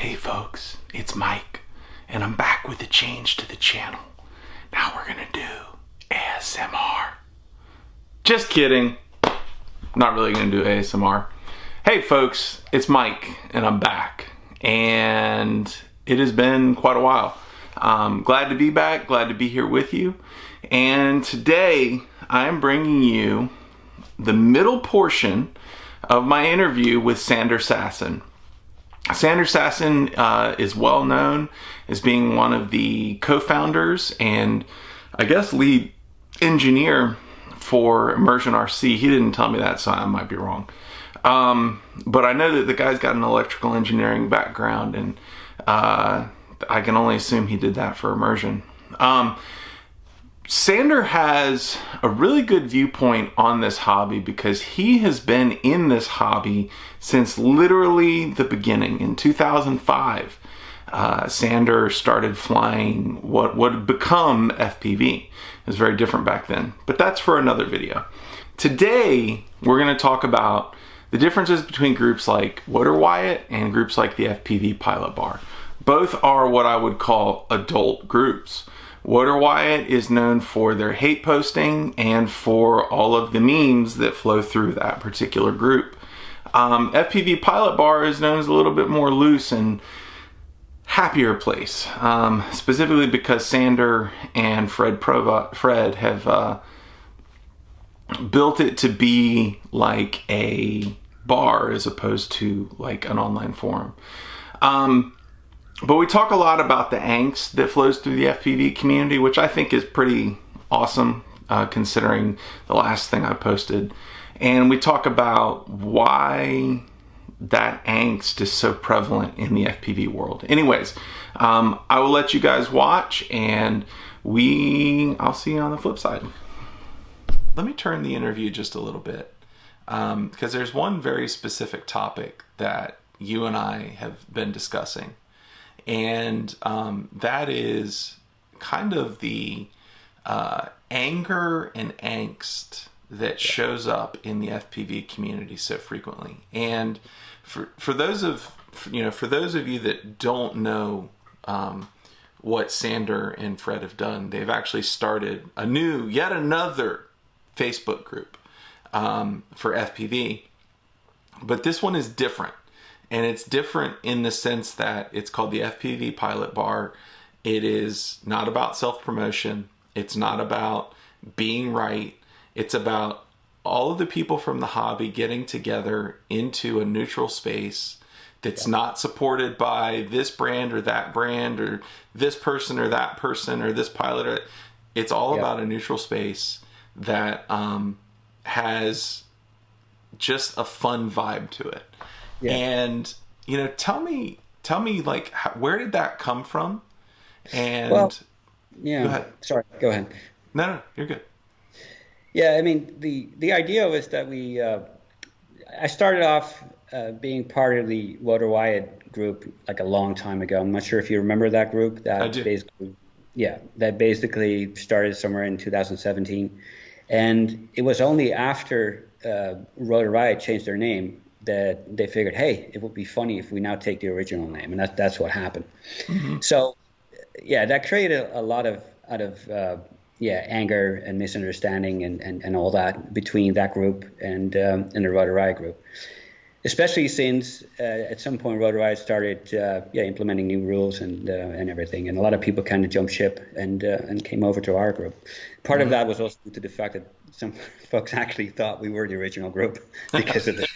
Hey folks, it's Mike, and I'm back with a change to the channel. Now we're gonna do ASMR. Just kidding. Not really gonna do ASMR. Hey folks, it's Mike, and I'm back. And it has been quite a while. Glad to be back, glad to be here with you. And today, I'm bringing you the middle portion of my interview with Sander Sassen. Sander Sassen is well known as being one of the co-founders and I guess lead engineer for ImmersionRC. He didn't tell me that, so I might be wrong. But I know that the guy's got an electrical engineering background, and I can only assume he did that for Immersion. Sander has a really good viewpoint on this hobby because he has been in this hobby since literally the beginning. In 2005, Sander started flying what would become FPV. It was very different back then, but that's for another video. Today, we're going to talk about the differences between groups like Wotor Wiot and groups like the FPV Pilot Bar. Both are what I would call adult groups. Wotor Wiot is known for their hate posting and for all of the memes that flow through that particular group. FPV Pilot Bar is known as a little bit more loose and happier place, specifically because Sander and Fred have built it to be like a bar as opposed to like an online forum. But we talk a lot about the angst that flows through the FPV community, which I think is pretty awesome, considering the last thing I posted. And we talk about why that angst is so prevalent in the FPV world. Anyways, I will let you guys watch, and I'll see you on the flip side. Let me turn the interview just a little bit, because there's one very specific topic that you and I have been discussing. And that is kind of the anger and angst that shows up in the FPV community so frequently. And for those of you that don't know what Sander and Fred have done, they've actually started yet another Facebook group for FPV, but this one is different. And it's different in the sense that it's called the FPV Pilot Bar. It is not about self-promotion. It's not about being right. It's about all of the people from the hobby getting together into a neutral space that's not supported by this brand or that brand or this person or that person or this pilot. It's all about a neutral space that has just a fun vibe to it. Yeah. And, tell me like, where did that come from? And well, yeah, go ahead. Sorry, go ahead. No, you're good. Yeah, I mean, the idea was that I started off being part of the Wotor Wiot group like a long time ago. I'm not sure if you remember that group. I do. That basically started somewhere in 2017. And it was only after Wotor Wiot changed their name that they figured, hey, it would be funny if we now take the original name, and that's what happened. Mm-hmm. So, that created a lot of anger and misunderstanding and all that between that group and the Wotor Wiot group. Especially since at some point Wotor Wiot started implementing new rules and everything, and a lot of people kind of jumped ship and came over to our group. Part of that was also due to the fact that some folks actually thought we were the original group because of the.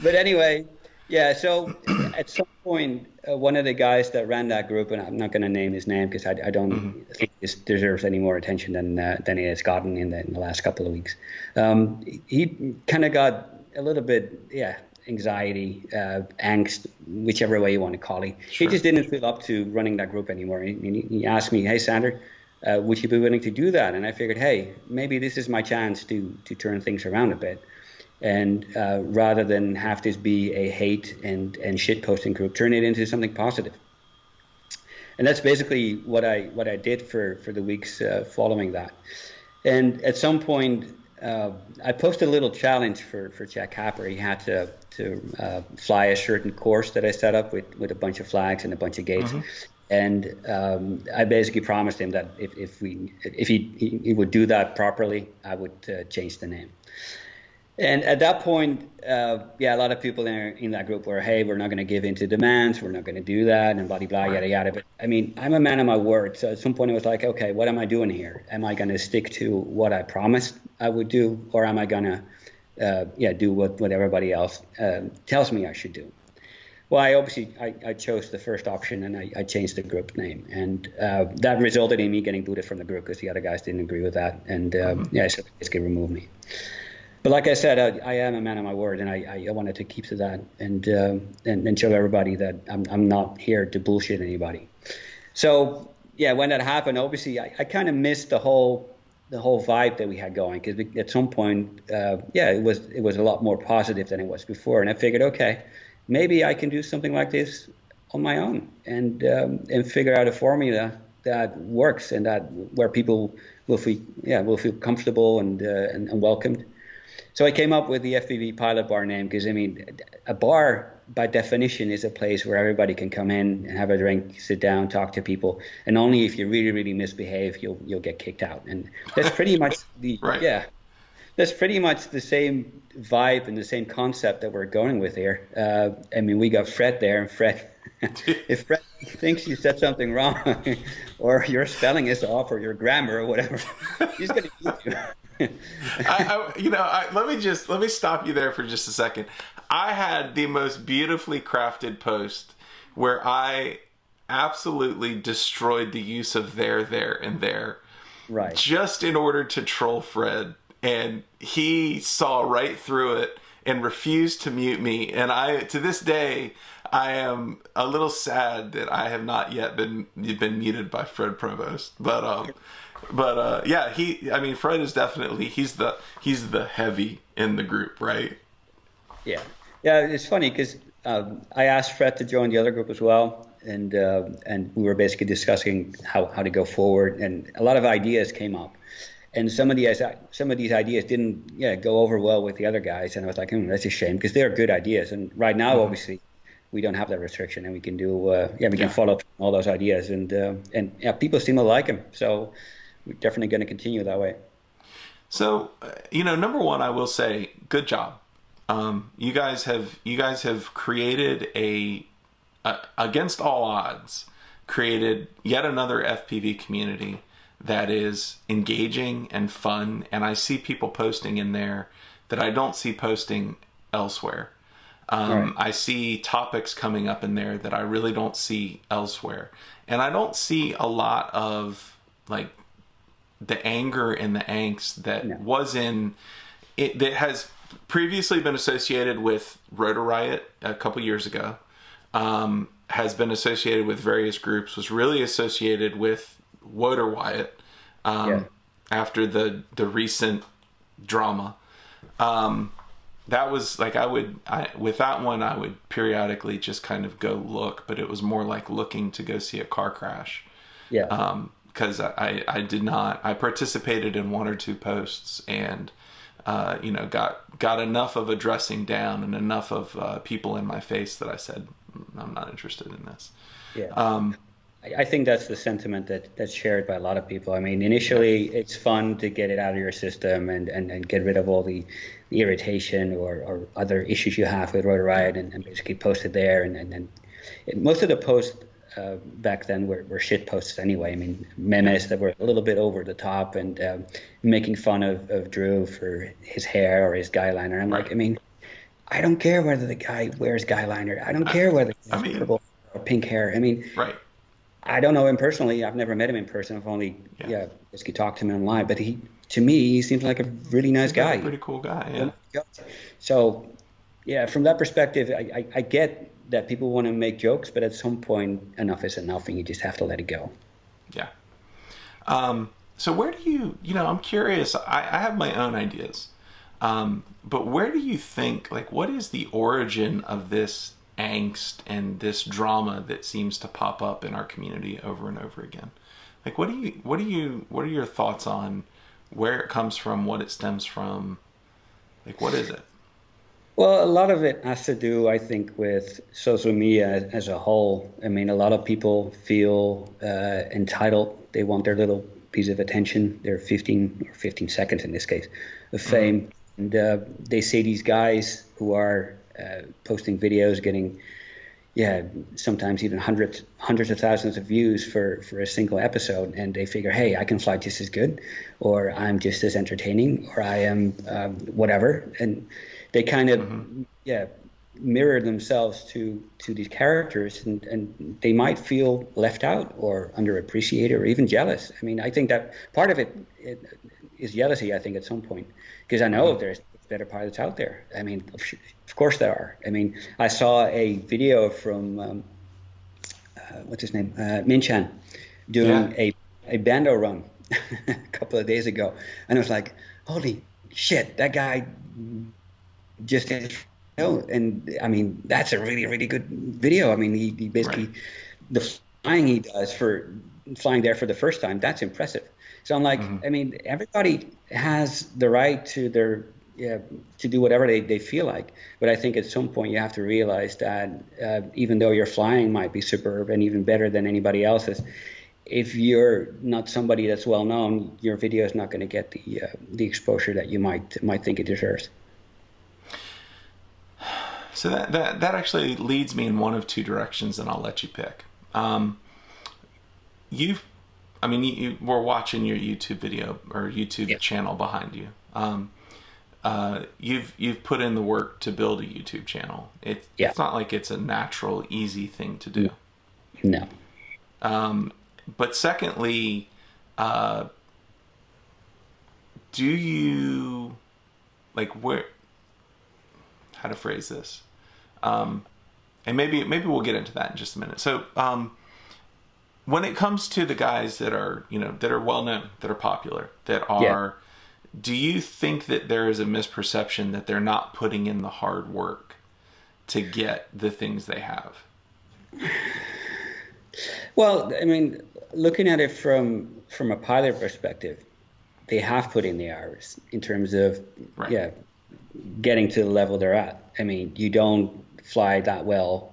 But anyway, so at some point, one of the guys that ran that group, and I'm not going to name his name because I don't think this deserves any more attention than it has gotten in the last couple of weeks. He kind of got a little bit, anxiety, angst, whichever way you want to call it. Sure. He just didn't feel up to running that group anymore. He asked me, hey, Sander, would you be willing to do that? And I figured, hey, maybe this is my chance to turn things around a bit. And rather than have this be a hate and shit-posting group, turn it into something positive. And that's basically what I did for the weeks following that. And at some point, I posted a little challenge for Jack Capper. He had to fly a certain course that I set up with a bunch of flags and a bunch of gates. And I basically promised him that if he would do that properly, I would change the name. And at that point, a lot of people in that group were, hey, we're not going to give in to demands, we're not going to do that, and blah, blah, blah, yada, yada. But I mean, I'm a man of my word. So at some point, it was like, okay, what am I doing here? Am I going to stick to what I promised I would do, or am I going to, do what everybody else tells me I should do? Well, I chose the first option, and I changed the group name, and that resulted in me getting booted from the group because the other guys didn't agree with that, and so they basically removed me. But like I said, I am a man of my word, and I wanted to keep to that, and show everybody that I'm not here to bullshit anybody. So when that happened, obviously I kind of missed the whole vibe that we had going, because at some point, it was a lot more positive than it was before, and I figured, okay, maybe I can do something like this on my own and figure out a formula that works and that where people will feel comfortable and welcomed. So I came up with the FPV Pilot Bar name because, I mean, a bar by definition is a place where everybody can come in and have a drink, sit down, talk to people, and only if you really, really misbehave, you'll get kicked out. And that's pretty much that's pretty much the same vibe and the same concept that we're going with here. I mean, we got Fred there, and Fred, if Fred thinks you said something wrong, or your spelling is off, or your grammar, or whatever, he's going to eat you. Let me stop you there for just a second. I had the most beautifully crafted post where I absolutely destroyed the use of there, and there, right, just in order to troll Fred, and he saw right through it and refused to mute me. And to this day, I am a little sad that I have not yet been muted by Fred Provost, but Fred is definitely, he's the heavy in the group, right? Yeah, it's funny because I asked Fred to join the other group as well, and we were basically discussing how to go forward, and a lot of ideas came up, and some of these ideas didn't go over well with the other guys, and I was like, that's a shame because they're good ideas, and right now obviously we don't have that restriction, and we can do can follow all those ideas, and people seem to like them, so we're definitely going to continue that way. So, number one, I will say, good job. You guys have created against all odds, created yet another FPV community that is engaging and fun. And I see people posting in there that I don't see posting elsewhere. Right. I see topics coming up in there that I really don't see elsewhere. And I don't see a lot of the anger and the angst that was in it, that has previously been associated with Wotor Wiot a couple years ago, has been associated with various groups, was really associated with Wotor Wiot after the recent drama. That was with that one, I would periodically just kind of go look, but it was more like looking to go see a car crash. Yeah. Because I participated in one or two posts and, got enough of a dressing down and enough of people in my face that I said, I'm not interested in this. Yeah. I think that's the sentiment that's shared by a lot of people. I mean, initially it's fun to get it out of your system and get rid of all the irritation or other issues you have with Wotor Wiot and basically post it there. And most of the posts back then were shit posts anyway. I mean, memes that were a little bit over the top and making fun of Drew for his hair or his guy liner. I'm like, I mean, I don't care whether the guy wears guy liner. I don't care whether he has purple or pink hair. I mean, I don't know him personally. I've never met him in person. I've only basically talked to him online. But to me, he seems like a really nice guy. Pretty cool guy, yeah. So, from that perspective, I get that people want to make jokes, but at some point, enough is enough, and you just have to let it go. Yeah. So where do you I'm curious. I have my own ideas. But where do you think, what is the origin of this angst and this drama that seems to pop up in our community over and over again? What are your thoughts on where it comes from, what it stems from? Like, what is it? Well, a lot of it has to do, I think, with social media as a whole. I mean, a lot of people feel entitled. They want their little piece of attention, their 15 seconds in this case, of fame. And they see these guys who are posting videos, getting, sometimes even hundreds of thousands of views for a single episode, and they figure, hey, I can fly just as good, or I'm just as entertaining, or I am whatever. And they kind of mirror themselves to these characters, and they might feel left out or underappreciated or even jealous. I mean, I think that part of it is jealousy, I think, at some point, because I know there's better pilots out there. I mean, of course there are. I mean, I saw a video from what's his name, Min Chan, doing a bando run a couple of days ago, and I was like, holy shit, that guy just did. And I mean, that's a really, really good video. I mean, he basically, the flying he does for flying there for the first time, that's impressive. So I'm like, I mean, everybody has the right to to do whatever they feel like. But I think at some point you have to realize that even though your flying might be superb and even better than anybody else's, if you're not somebody that's well known, your video is not going to get the exposure that you might think it deserves. So that actually leads me in one of two directions, and I'll let you pick. We're watching your YouTube video or YouTube channel behind you. You've put in the work to build a YouTube channel. It's not like it's a natural, easy thing to do. No. But secondly, do you how to phrase this? And maybe we'll get into that in just a minute. So, when it comes to the guys that are well known, that are popular, that are, do you think that there is a misperception that they're not putting in the hard work to get the things they have? Well, I mean, looking at it from a pilot perspective, they have put in the hours in terms of getting to the level they're at. I mean, you don't fly that well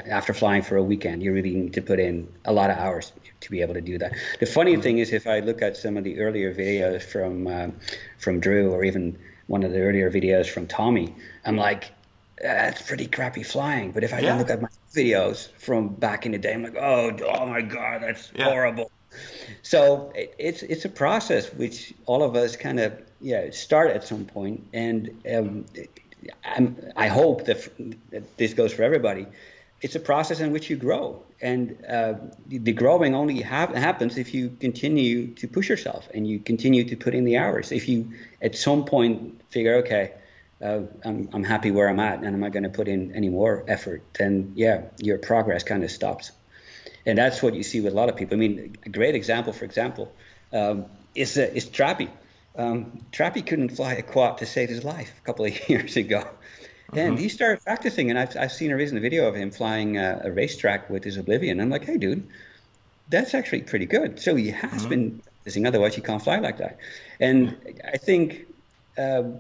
after flying for a weekend. You really need to put in a lot of hours to be able to do that. The funny thing is, if I look at some of the earlier videos from Drew, or even one of the earlier videos from Tommy, I'm like, that's pretty crappy flying. But if I then look at my videos from back in the day, I'm like, oh my God, that's horrible. So it's a process which all of us kind of start at some point, and I hope that this goes for everybody. It's a process in which you grow, and the growing only happens if you continue to push yourself and you continue to put in the hours. If you at some point figure, okay, I'm happy where I'm at and I'm not going to put in any more effort, then your progress kind of stops. And that's what you see with a lot of people. I mean, a great example, for example, is Trappy. Trappy couldn't fly a quad to save his life a couple of years ago. And he started practicing, and I've seen a recent video of him flying a racetrack with his Oblivion. I'm like, hey, dude, that's actually pretty good. So he has been practicing, otherwise he can't fly like that. And I think but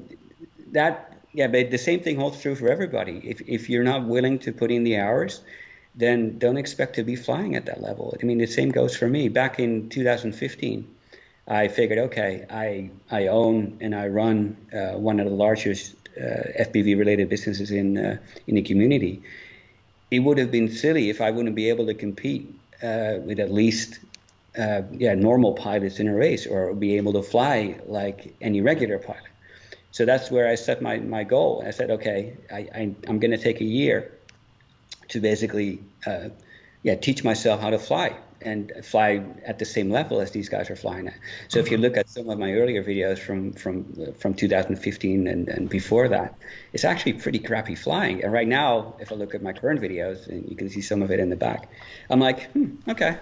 the same thing holds true for everybody. If you're not willing to put in the hours, then don't expect to be flying at that level. I mean, the same goes for me. Back in 2015, I figured, okay, I own and I run one of the largest FPV-related businesses in the community. It would have been silly if I wouldn't be able to compete with at least normal pilots in a race, or be able to fly like any regular pilot. So that's where I set my goal. I said, okay, I'm going to take a year to basically teach myself how to fly, and fly at the same level as these guys are flying at. So if you look at some of my earlier videos from 2015 and before that, it's actually pretty crappy flying. And right now, if I look at my current videos, and you can see some of it in the back, I'm like, okay,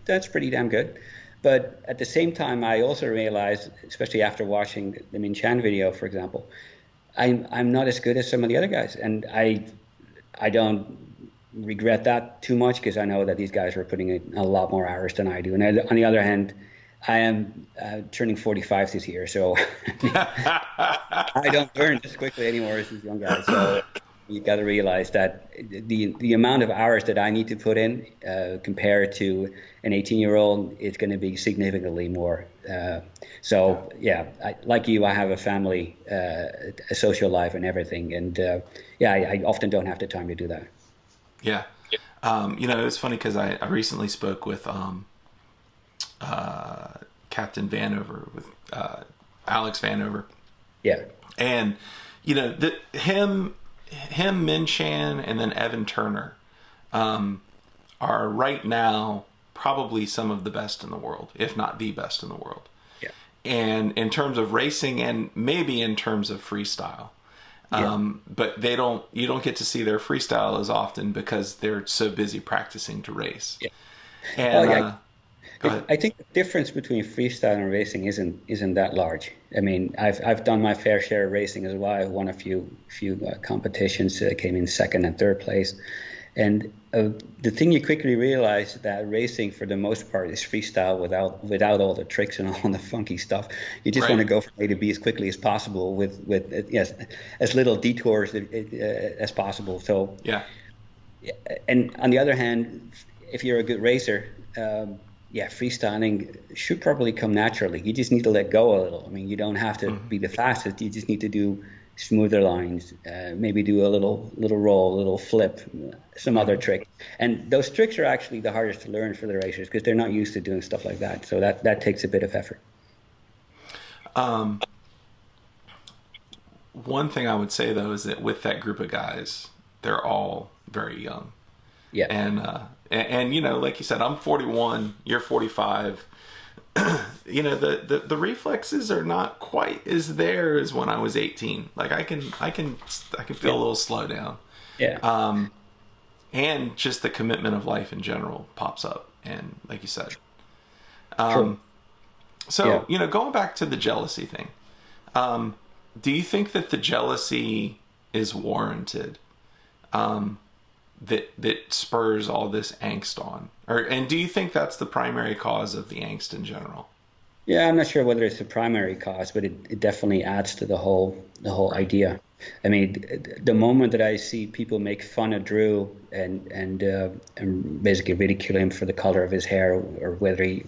that's pretty damn good. But at the same time, I also realized, especially after watching the Min Chan video, for example, I'm not as good as some of the other guys, and I don't regret that too much, because I know that these guys were putting in a lot more hours than I do. And on the other hand, I am turning 45 this year, so I don't learn this quickly anymore as these young guys. So you got to realize that the amount of hours that I need to put in compared to an 18-year-old is going to be significantly more. So yeah, like you, I have a family, a social life, and everything, and I often don't have the time to do that. Yeah. It's funny because I recently spoke with Captain Vanover, with Alex Vanover. Yeah. And, him, Min Chan, and then Evan Turner are right now probably some of the best in the world, if not the best in the world. Yeah. And in terms of racing and maybe in terms of freestyle. But you don't get to see their freestyle as often because they're so busy practicing to race. Yeah. And go ahead. I think the difference between freestyle and racing isn't that large. I mean, I've done my fair share of racing as well. I won a few competitions, came in second and third place. And the thing you quickly realize that racing, for the most part, is freestyle without all the tricks and all the funky stuff. You just want to go from A to B as quickly as possible with as little detours as possible. So yeah. And on the other hand, if you're a good racer, freestyling should probably come naturally. You just need to let go a little. I mean, you don't have to be the fastest. You just need to do smoother lines, maybe do a little roll, a little flip, some other trick. And those tricks are actually the hardest to learn for the racers because they're not used to doing stuff like that. So that takes a bit of effort. One thing I would say, though, is that with that group of guys, they're all very young. Yeah. And like you said, I'm 41, you're 45. The reflexes are not quite as there as when I was 18. Like I can feel a little slow down. Yeah. And just the commitment of life in general pops up. And like you said, True. So, going back to the jealousy thing, do you think that the jealousy is warranted? That spurs all this angst on, and do you think that's the primary cause of the angst in general? Yeah, I'm not sure whether it's the primary cause, but it definitely adds to the whole idea. I mean, the moment that I see people make fun of Drew and basically ridicule him for the color of his hair or whether he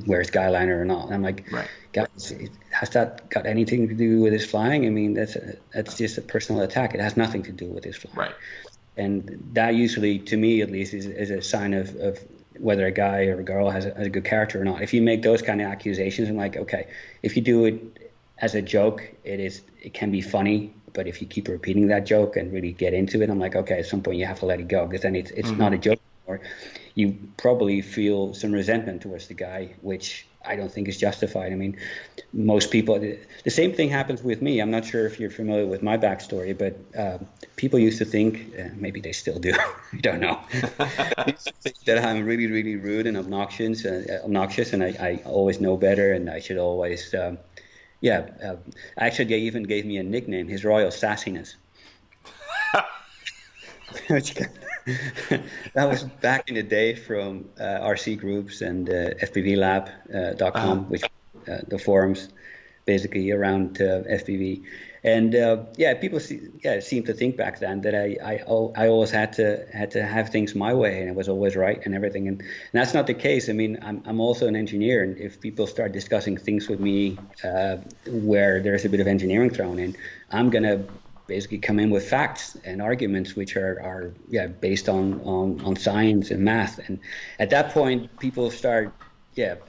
wears guyliner or not, I'm like, right. Guys, has that got anything to do with his flying? I mean, that's just a personal attack. It has nothing to do with his flying. Right. And that usually, to me at least, is a sign of whether a guy or a girl has a good character or not. If you make those kind of accusations, I'm like, okay, if you do it as a joke, it can be funny. But if you keep repeating that joke and really get into it, I'm like, okay, at some point you have to let it go because then it's not a joke anymore. You probably feel some resentment towards the guy, which I don't think is justified. I mean, most people, the same thing happens with me. I'm not sure if you're familiar with my backstory, but people used to think, maybe they still do, I don't know, that I'm really, really rude and obnoxious, and I always know better, and I should always, actually they even gave me a nickname, His Royal Sassiness. That was back in the day from RC groups and FPVLab.com, which the forums basically around FPV. And people seemed to think back then that I always had to have things my way and it was always right and everything. And that's not the case. I mean, I'm also an engineer, and if people start discussing things with me where there's a bit of engineering thrown in, I'm gonna basically come in with facts and arguments which are based on science and math. And at that point people start they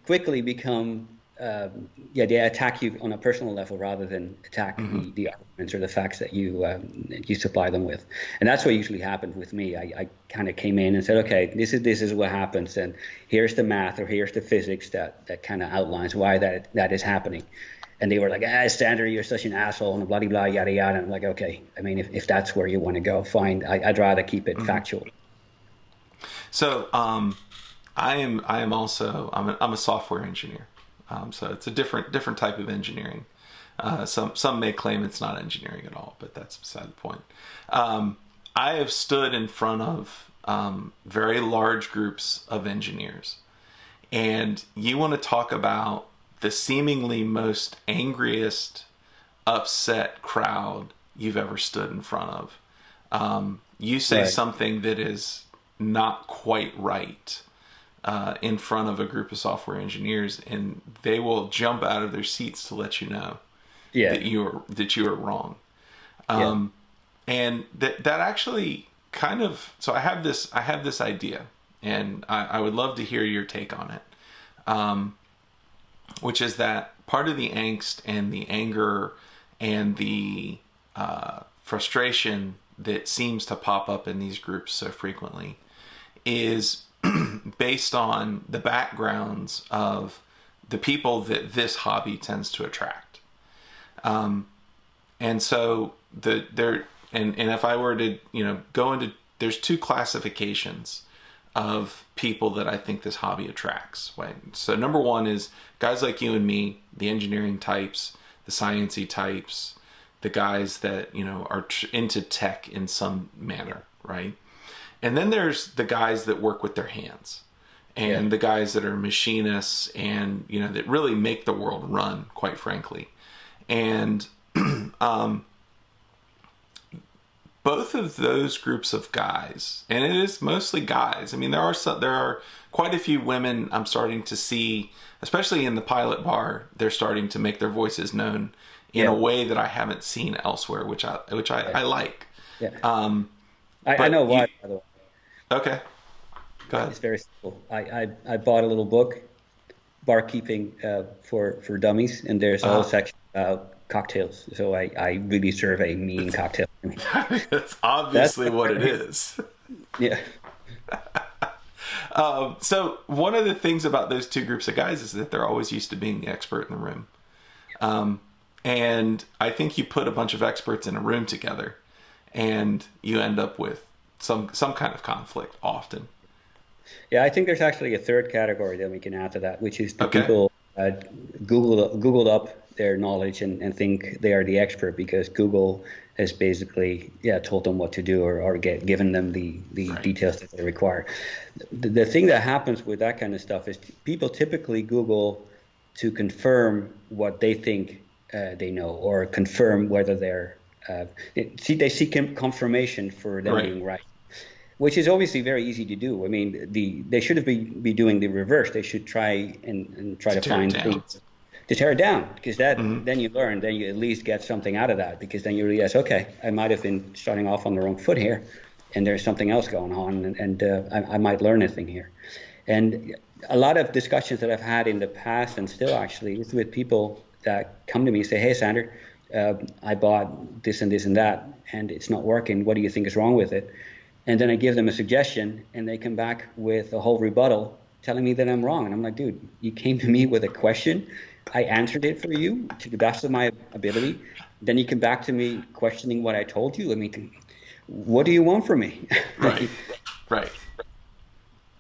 quickly become they attack you on a personal level rather than attack the arguments or the facts that you supply them with. And that's what usually happened with me. I kind of came in and said, okay, this is what happens, and here's the math or here's the physics that kind of outlines why that is happening. And they were like, Sander, you're such an asshole, and blah, blah, blah, yada, yada. And I'm like, okay, I mean, if that's where you want to go, fine. I'd rather keep it factual. So I am also, I'm a software engineer. So it's a different type of engineering. Some may claim it's not engineering at all, but that's beside the point. I have stood in front of very large groups of engineers. And you want to talk about the seemingly most angriest, upset crowd you've ever stood in front of. You say Right. something that is not quite right in front of a group of software engineers, and they will jump out of their seats to let you know Yeah. that you are wrong. Yeah. And that actually kind of, so I have this idea, and I would love to hear your take on it. Which is that part of the angst and the anger and the frustration that seems to pop up in these groups so frequently is based on the backgrounds of the people that this hobby tends to attract. And so and if I were to, go into, there's two classifications of people that I think this hobby attracts. Right? So number one is guys like you and me, the engineering types, the sciencey types, the guys that, are into tech in some manner, right? And then there's the guys that work with their hands, and the guys that are machinists and, that really make the world run, quite frankly. And both of those groups of guys, and it is mostly guys. I mean, there are quite a few women I'm starting to see, especially in the Pilot Bar. They're starting to make their voices known in a way that I haven't seen elsewhere, which I like. Yeah. I know why, by the way. Okay, go ahead. It's very simple. I bought a little book, Barkeeping for Dummies, and there's a whole section about cocktails. So I really serve a mean cocktail. That's obviously what it is. Yeah. So one of the things about those two groups of guys is that they're always used to being the expert in the room. And I think you put a bunch of experts in a room together and you end up with some kind of conflict often. Yeah, I think there's actually a third category that we can add to that, which is the people Googled up their knowledge and think they are the expert because Google has basically told them what to do or given them the details that they require. The thing that happens with that kind of stuff is people typically Google to confirm what they think they know, or confirm whether they seek confirmation for them being right, which is obviously very easy to do. I mean, they should be doing the reverse. They should try to find things to tear it down, because then you learn, then you at least get something out of that, because then you realize, okay, I might have been starting off on the wrong foot here, and there's something else going on, and I might learn a thing here. And a lot of discussions that I've had in the past, and still actually, is with people that come to me and say, hey, Sander, I bought this and this and that, and it's not working. What do you think is wrong with it? And then I give them a suggestion, and they come back with a whole rebuttal telling me that I'm wrong. And I'm like, dude, you came to me with a question. I answered it for you to the best of my ability. Then you come back to me questioning what I told you. I mean, what do you want from me? Right.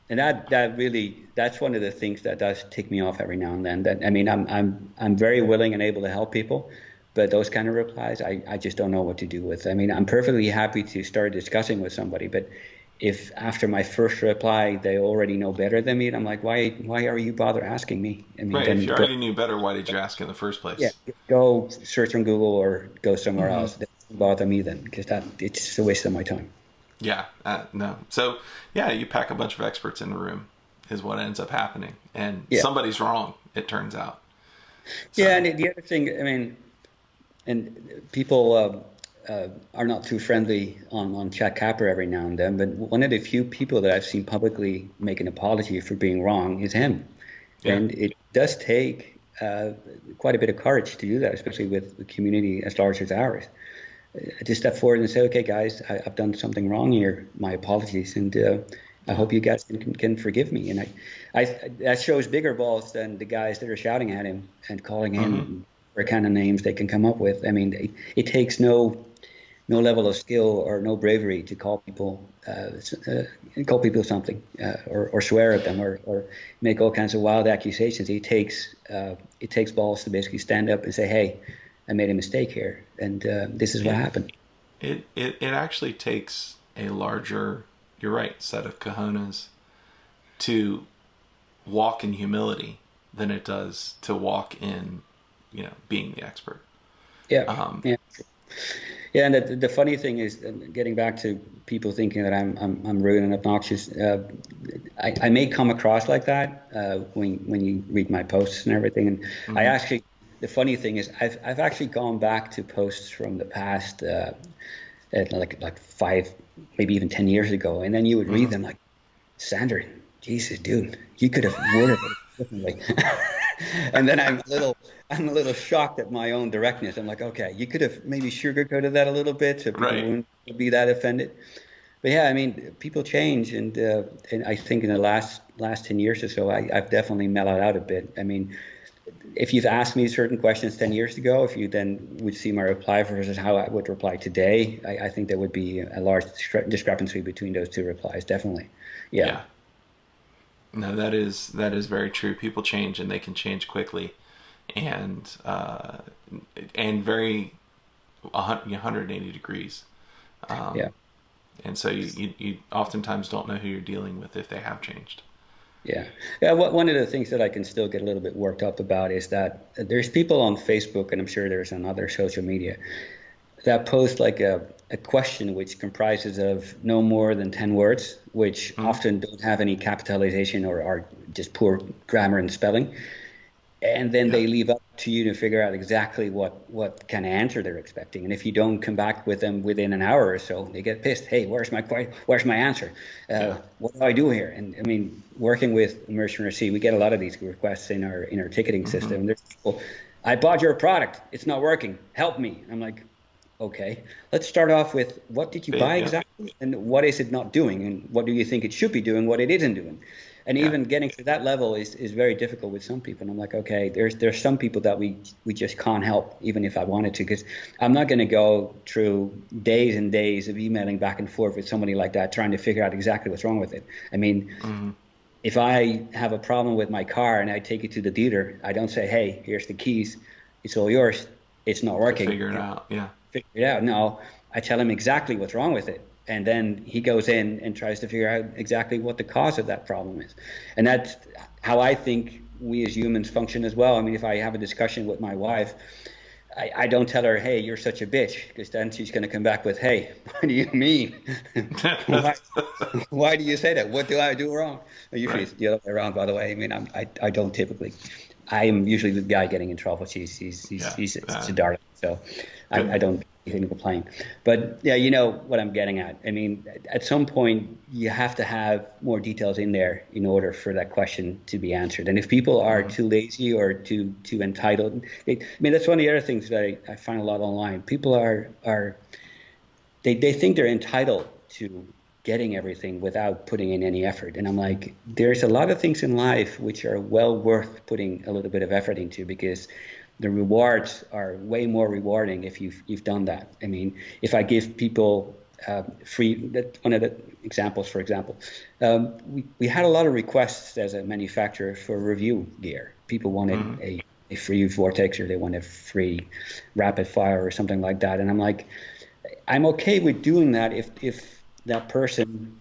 And that's one of the things that does tick me off every now and then. That, I mean, I'm very willing and able to help people, but those kind of replies, I just don't know what to do with. I mean, I'm perfectly happy to start discussing with somebody, but if after my first reply they already know better than me, and I'm like, why are you bother asking me? I mean, if you already knew better, why did you ask in the first place? Yeah, go search on Google or go somewhere else. That doesn't bother me then, because it's just a waste of my time. Yeah, no. So, you pack a bunch of experts in the room is what ends up happening. And somebody's wrong, it turns out. So. Yeah, and the other thing, I mean, and people are not too friendly on Jack Capper every now and then, but one of the few people that I've seen publicly make an apology for being wrong is him. Yeah. And it does take quite a bit of courage to do that, especially with a community as large as ours. To step forward and say, okay, guys, I've done something wrong here. My apologies, and I hope you guys can forgive me. And that shows bigger balls than the guys that are shouting at him and calling him for kind of names they can come up with. I mean, it takes no level of skill or no bravery to call people something or swear at them or make all kinds of wild accusations. It takes balls to basically stand up and say, hey, I made a mistake here, and this is what happened. It actually takes a larger, you're right, set of cojones to walk in humility than it does to walk in, being the expert. Yeah. Yeah, and the funny thing is, getting back to people thinking that I'm rude and obnoxious. I may come across like that when you read my posts and everything. And I actually, the funny thing is, I've actually gone back to posts from the past, like 5, maybe even 10 years ago, and then you would read them like, Sander, Jesus, dude, you could have worded it differently. And then I'm a little shocked at my own directness. I'm like, okay, you could have maybe sugarcoated that a little bit so people wouldn't be that offended. But yeah, I mean, people change, and I think in the last 10 years or so, I've definitely mellowed out a bit. I mean, if you've asked me certain questions 10 years ago, if you then would see my reply versus how I would reply today, I think there would be a large discrepancy between those two replies, definitely. Yeah. No, that is very true. People change, and they can change quickly, and very 180 degrees. And so you oftentimes don't know who you're dealing with if they have changed. Yeah. One of the things that I can still get a little bit worked up about is that there's people on Facebook, and I'm sure there's on other social media, that post like a question which comprises of no more than 10 words, which often don't have any capitalization or are just poor grammar and spelling. And then they leave up to you to figure out exactly what kind of answer they're expecting. And if you don't come back with them within an hour or so, they get pissed. Hey, where's my answer? What do I do here? And I mean, working with ImmersionRC, we get a lot of these requests in our ticketing system. There's people, I bought your product, it's not working, help me. I'm like, okay, let's start off with what did you buy exactly, and what is it not doing, and what do you think it should be doing, what it isn't doing. And even getting to that level is very difficult with some people. And I'm like, okay, there's some people that we just can't help, even if I wanted to, because I'm not going to go through days and days of emailing back and forth with somebody like that, trying to figure out exactly what's wrong with it. I mean, if I have a problem with my car and I take it to the dealer, I don't say, hey, here's the keys, it's all yours, it's not working. Figure it out, Figure it out. No, I tell him exactly what's wrong with it. And then he goes in and tries to figure out exactly what the cause of that problem is. And that's how I think we as humans function as well. I mean, if I have a discussion with my wife, I don't tell her, hey, you're such a bitch, because then she's going to come back with, hey, what do you mean? Why do you say that? What do I do wrong? Usually it's the other way around, by the way. I mean, I don't typically. I am usually the guy getting in trouble. He's a darling. So I don't even complain. But yeah, you know what I'm getting at. I mean, at some point you have to have more details in there in order for that question to be answered. And if people are too lazy or too entitled, I mean, that's one of the other things that I find a lot online. People they think they're entitled to getting everything without putting in any effort. And I'm like, there's a lot of things in life which are well worth putting a little bit of effort into, because the rewards are way more rewarding if you've done that. I mean, if I give people free, one of the examples, for example, we had a lot of requests as a manufacturer for review gear. People wanted a free vortex, or they wanted free rapid fire or something like that. And I'm like, I'm okay with doing that if that person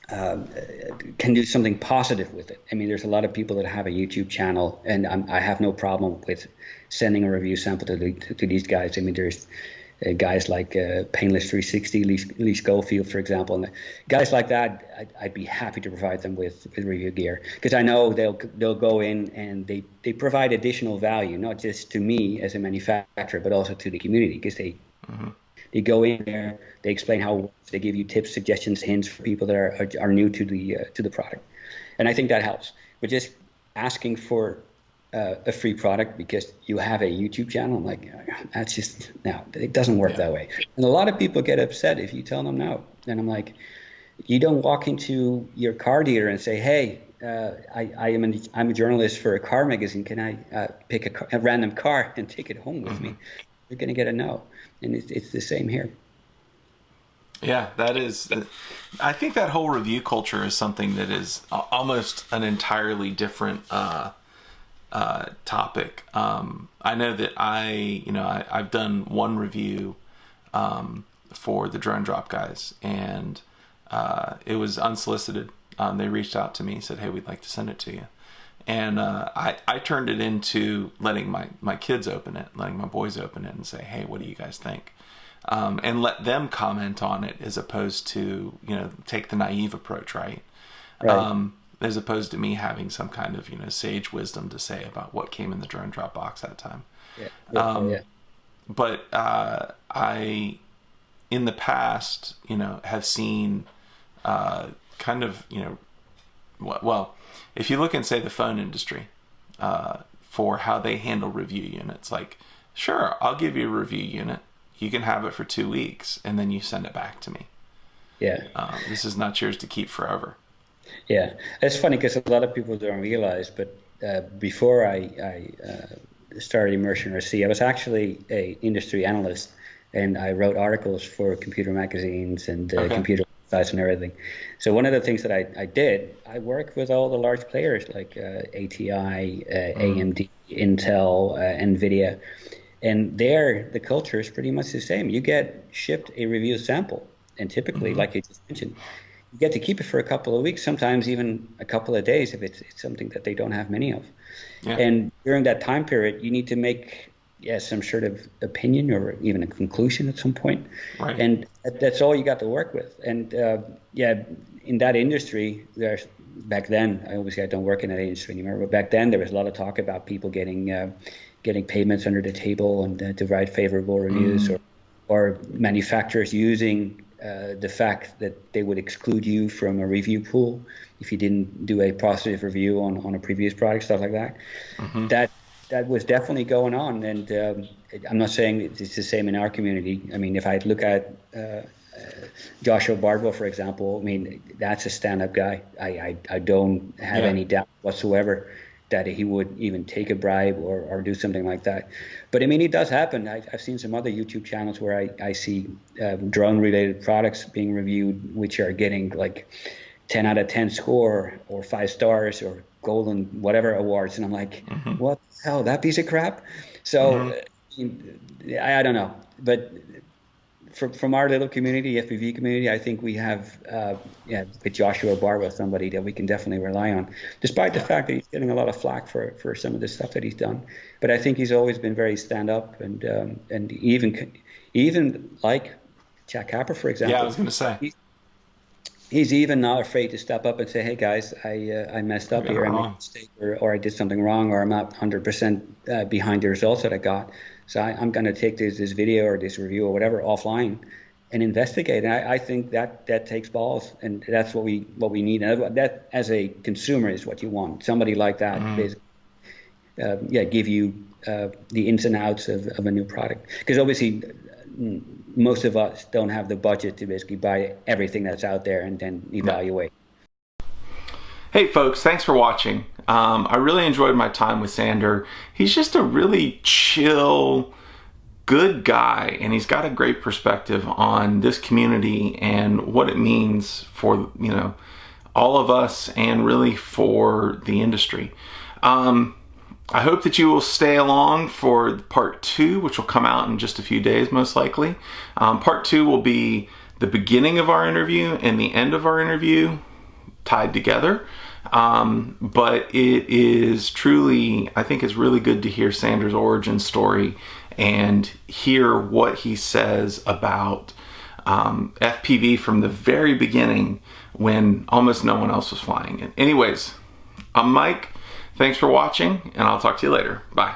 can do something positive with it. I mean, there's a lot of people that have a YouTube channel, and I have no problem with sending a review sample to these guys. I mean, there's guys like Painless 360, Lee Schofield, for example, and guys like that. I'd be happy to provide them with review gear, because I know they'll go in and they provide additional value, not just to me as a manufacturer, but also to the community, because they go in there, they explain how it works, they give you tips, suggestions, hints for people that are new to the product, and I think that helps. But just asking for a free product because you have a YouTube channel, I'm like, that's just, no, it doesn't work that way. And a lot of people get upset if you tell them no. And I'm like, you don't walk into your car dealer and say, hey, I'm a journalist for a car magazine. Can I pick a random car and take it home with me? You're going to get a no. And it's the same here. Yeah, that is. I think that whole review culture is something that is almost an entirely different topic. I know that I've done one review for the drone drop guys, and it was unsolicited. they reached out to me and said, hey, we'd like to send it to you. And I turned it into letting my kids open it, letting my boys open it and say, hey, what do you guys think? And let them comment on it, as opposed to, take the naive approach, right? As opposed to me having some kind of, sage wisdom to say about what came in the drone drop box that time. But I, in the past, have seen kind of, well, if you look in, say, the phone industry, for how they handle review units, like, sure, I'll give you a review unit. You can have it for 2 weeks, and then you send it back to me. Yeah. This is not yours to keep forever. Yeah. It's funny because a lot of people don't realize, but before I started ImmersionRC, I was actually an industry analyst, and I wrote articles for computer magazines and computer sites and everything. So one of the things that I did, I worked with all the large players like ATI, AMD, Intel, NVIDIA. And there, the culture is pretty much the same. You get shipped a review sample, and typically, like you just mentioned, you get to keep it for a couple of weeks, sometimes even a couple of days if it's something that they don't have many of. Yeah. And during that time period, you need to make some sort of opinion or even a conclusion at some point. Right. And that's all you got to work with. And in that industry, there's back then, I don't work in that industry anymore, but back then there was a lot of talk about people getting payments under the table and to write favorable reviews, or manufacturers using the fact that they would exclude you from a review pool if you didn't do a positive review on a previous product, stuff like that. That was definitely going on, and I'm not saying it's the same in our community. I mean, if I look at Joshua Bardwell, for example, I mean, that's a stand-up guy. I don't have any doubt whatsoever that he would even take a bribe or do something like that. But I mean, it does happen. I've seen some other YouTube channels where I see drone-related products being reviewed, which are getting like 10 out of 10 score or 5 stars or golden whatever awards, and I'm like, what the hell, that piece of crap? So I don't know, but from our little community, FPV community, I think we have with Joshua Barba, somebody that we can definitely rely on, despite the fact that he's getting a lot of flack for some of the stuff that he's done. But I think he's always been very stand up, and even like Jack Capper, for example. Yeah, I was going to say. He's even not afraid to step up and say, hey guys, I messed up here, I made a mistake, or I did something wrong, or I'm not 100% behind the results that I got. So I'm going to take this video or this review or whatever offline and investigate. And I think that takes balls, and that's what we need. And that, as a consumer, is what you want. Somebody like that, basically, give you the ins and outs of a new product. Because obviously, most of us don't have the budget to basically buy everything that's out there and then evaluate. Hey folks, thanks for watching. I really enjoyed my time with Sander. He's just a really chill, good guy, and he's got a great perspective on this community and what it means for, all of us, and really for the industry. I hope that you will stay along for part 2, which will come out in just a few days, most likely. Part 2 will be the beginning of our interview and the end of our interview tied together. But it is truly, I think it's really good to hear Sander's origin story and hear what he says about FPV from the very beginning, when almost no one else was flying it. Anyways, I'm Mike. Thanks for watching, and I'll talk to you later. Bye.